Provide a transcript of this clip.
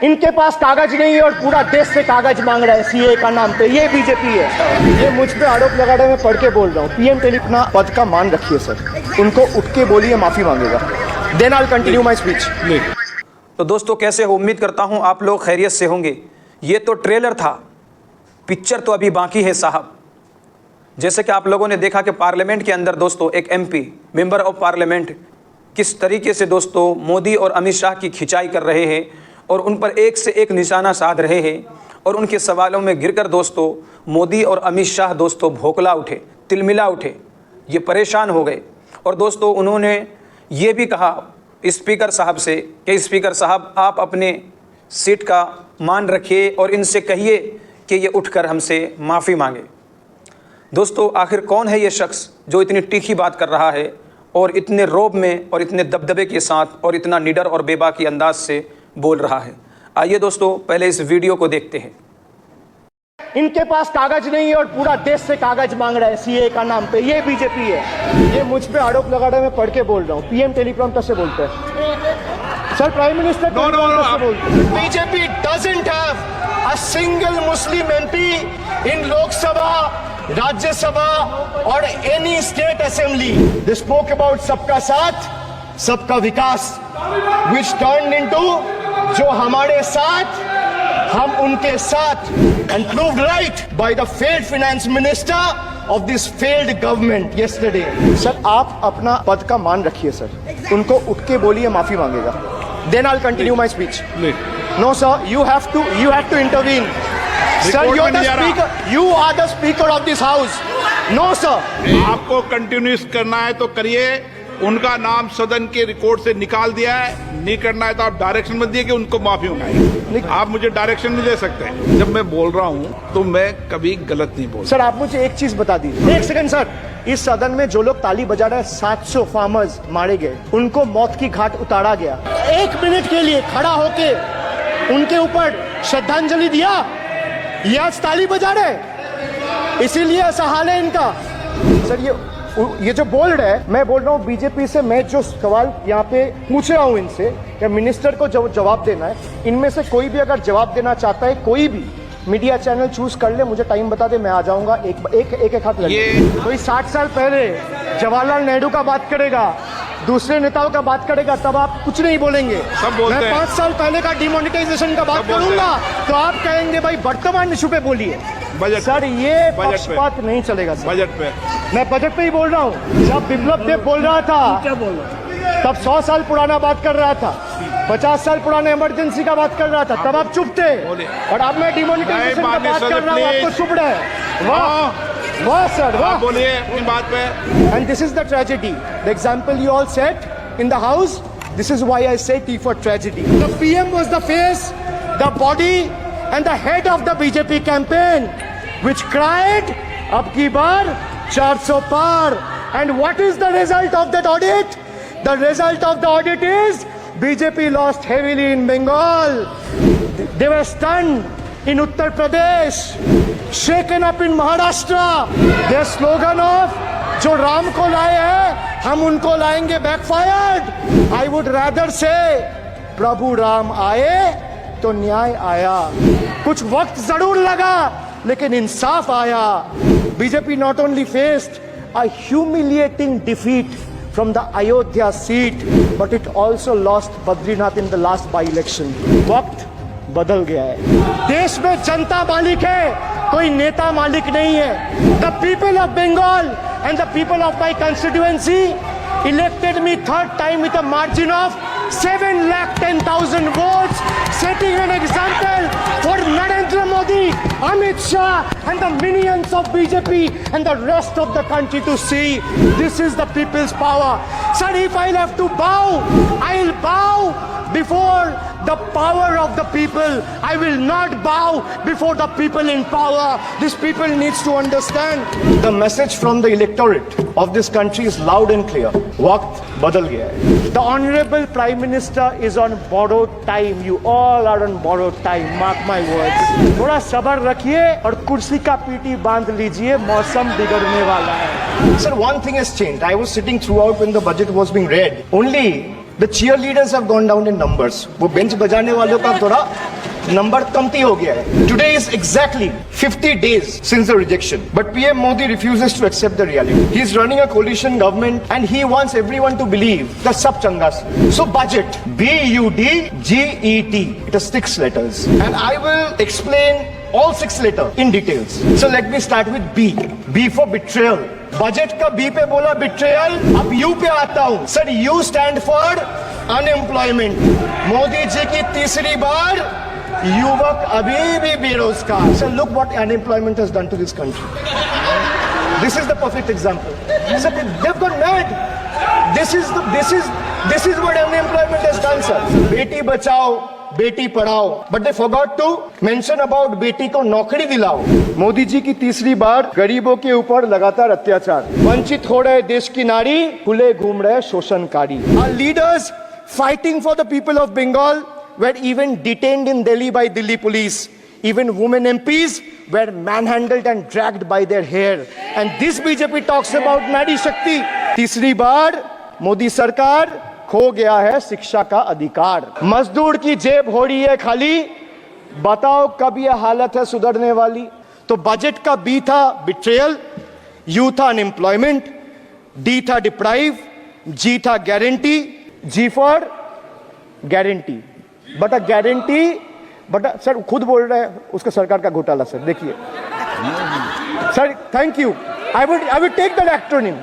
इनके पास कागज नहीं है और पूरा देश से कागज मांग रहा है सीए का नाम पे। ये बीजेपी है। ये मुझ पे आरोप लगा रहे हैं, मैं पढ़ के बोल रहा हूँ। पीएम टेली अपना पद का मान रखिए सर, उनको उठ के बोलिए माफी मांगेगा, then I will continue my speech. तो दोस्तों कैसे हो, उम्मीद करता हूँ आप लोग खैरियत से होंगे। ये तो ट्रेलर था, पिक्चर तो अभी बाकी है साहब। जैसे कि आप लोगों ने देखा कि पार्लियामेंट के अंदर दोस्तों एक एमपी मेंबर ऑफ पार्लियामेंट किस तरीके से दोस्तों मोदी और अमित शाह की खिंचाई कर रहे हैं और उन पर एक से एक निशाना साध रहे हैं और उनके सवालों में गिरकर दोस्तों मोदी और अमित शाह दोस्तों भोकला उठे, तिलमिला उठे, ये परेशान हो गए। और दोस्तों उन्होंने ये भी कहा स्पीकर साहब से कि स्पीकर साहब आप अपने सीट का मान रखिए और इनसे कहिए कि ये उठकर हमसे माफ़ी मांगे। दोस्तों आखिर कौन है ये शख्स जो इतनी तीखी बात कर रहा है और इतने रौब में और इतने दबदबे के साथ और इतना निडर और बेबाकी अंदाज से बोल रहा है। आइए दोस्तों पहले इस वीडियो को देखते हैं। इनके पास कागज नहीं है और पूरा देश से कागज मांग रहा है सीए का नाम पे। ये बीजेपी है। ये मुझ पे आरोप लगा रहे हैं, मैं पढ़ के बोल रहा हूँ। पीएम टेलीप्रॉम्प्टर से बोलते हैं सर, प्राइम मिनिस्टर टेलीप्रॉम्प्टर से बोलते हैं। BJP doesn't have a single Muslim MP in Lok Sabha, Rajya Sabha और any state assembly. They spoke about सबका साथ सबका विकास, which turned into जो हमारे साथ हम उनके साथ, and proved right by the failed finance minister of this failed government yesterday. Sir आप अपना पद का मान रखिए सर, उनको उठ के बोलिए माफी मांगेगा, then I'll continue my speech. No sir, you have to intervene. Sir, you are the speaker. You are the speaker of this house. No sir. आपको कंटिन्यूस करना है तो करिए। उनका नाम सदन के रिकॉर्ड से निकाल दिया है। नहीं करना है तो आप डायरेक्शन मत दिए कि उनको माफी मंगाई। आप मुझे डायरेक्शन नहीं दे सकते। जब मैं बोल रहा हूँ तो मैं कभी गलत नहीं बोल। सर आप मुझे एक चीज बता दीजिए, एक सेकंड सर। इस सदन में जो लोग ताली बजा रहे हैं, 700 फार्मर्स मारे गए, उनको मौत की घाट उतारा गया। 1 मिनट के लिए खड़ा होके उनके ऊपर श्रद्धांजलि दिया, ये आज ताली बजा रहे, इसीलिए ऐसा हाल है इनका। सर ये जो बोल रहे हैं, मैं बोल रहा हूँ बीजेपी से, मैं जो सवाल यहाँ पे पूछ रहा हूँ इनसे कि मिनिस्टर को जवाब देना है, इनमें से कोई भी अगर जवाब देना चाहता है, कोई भी मीडिया चैनल चूज कर ले, मुझे टाइम बता दे, मैं आ जाऊंगा। एक हाथ लगे। कोई 60 साल पहले जवाहरलाल नेहरू का बात करेगा, दूसरे नेताओं का बात करेगा, तब आप कुछ नहीं बोलेंगे। मैं 5 साल पहले का डिमोनेटाइजेशन का बात करूंगा तो आप कहेंगे भाई वर्तमान इशू पे बोलिए। सर ये पक्षपात नहीं चलेगा सर। बजट पे मैं बजट पे ही बोल रहा हूँ। जब बिप्लब देव बोल रहा था तब 100 साल पुराना बात कर रहा था, 50 साल पुराने इमरजेंसी का बात कर रहा था, तब आप चुप थे। और अब मैं डिमोनेटाइजेशन का बात कर रहा हूँ, आपको चुप रहे। वाह वाह सर वाह, बोलिए अपनी बात पे। And this is the tragedy. The example you all set in the house, this is why I say T for tragedy. The PM was the face, the body and the head of the BJP campaign, which cried, "Ab ki baar 400 par." And what is the result of that audit? The result of the audit is BJP lost heavily in Bengal. They were stunned in Uttar Pradesh, shaken up in Maharashtra. Their slogan of जो राम को लाए हैं हम उनको लाएंगे backfired. I would rather say प्रभु राम आए तो न्याय आया। कुछ वक्त जरूर लगा लेकिन इंसाफ आया। BJP not only faced a humiliating defeat from the Ayodhya seat, but it also lost Badrinath in the last by-election. वक्त बदल गया है। देश में जनता मालिक है, कोई नेता मालिक नहीं है। The people of Bengal and the people of my constituency elected me 3rd time with a margin of 7,10,000 votes, setting an example for Narendra Modi, Amit Shah and the minions of BJP and the rest of the country to see. This is the people's power. Sir, if I'll have to bow, I'll bow before the power of the people. I will not bow before the people in power. This people needs to understand. The message from the electorate of this country is loud and clear. वक्त बदल गया है. The Honorable Prime Minister is on borrowed time. You all are on borrowed time. Mark my words. थोड़ा सब्र रखिए और कुर्सी का पीटी बांध लीजिए, मौसम बिगड़ने वाला है. Sir, one thing has changed. I was sitting throughout when the budget was being read. Only the cheerleaders have gone down in numbers. वो बेंच बजाने वालों का थोड़ा नंबर कमती हो गया है. Today is exactly 50 days since the rejection. But PM Modi refuses to accept the reality. He is running a coalition government and he wants everyone to believe that sab changa se. So budget, B-U-D-G-E-T. It has 6 letters. And I will explain all 6 letters in details. So let me start with B. B for betrayal. Budget का B पे बोला betrayal. अब U पे आता हूं. Sir U stand for unemployment. Modi ji की तीसरी बार युवक अभी भी बेरोजगार. Sir look what unemployment has done to this country. This is the perfect example. Sir, they've gone mad. This is what unemployment has done, sir. Beti Bachao, Beti Padhao. But they forgot to mention about बेटी को नौकरी दिलाओ. मोदी जी की तीसरी बार गरीबों के ऊपर लगातार अत्याचार. वंचित हो रहे देश की नारी, खुले घूम रहे शोषणकारी. Our leaders fighting for the people of Bengal were even detained in Delhi by Delhi police. Even women MPs were manhandled and dragged by their hair. And this BJP talks about Nari Shakti. तीसरी बार मोदी सरकार खो गया है शिक्षा का अधिकार. मजदूर की जेब हो रही है खाली. बताओ कब यह हालत है सुधरने वाली. तो बजट का बी था बिट्रेयल, यू था अनएम्प्लॉयमेंट, डी था डिप्राइव, जी था guarantee, G for guarantee. But a guarantee, but sir खुद बोल रहे हैं उसका सरकार का घोटाला. सर देखिए sir, thank you. I would take that acronym.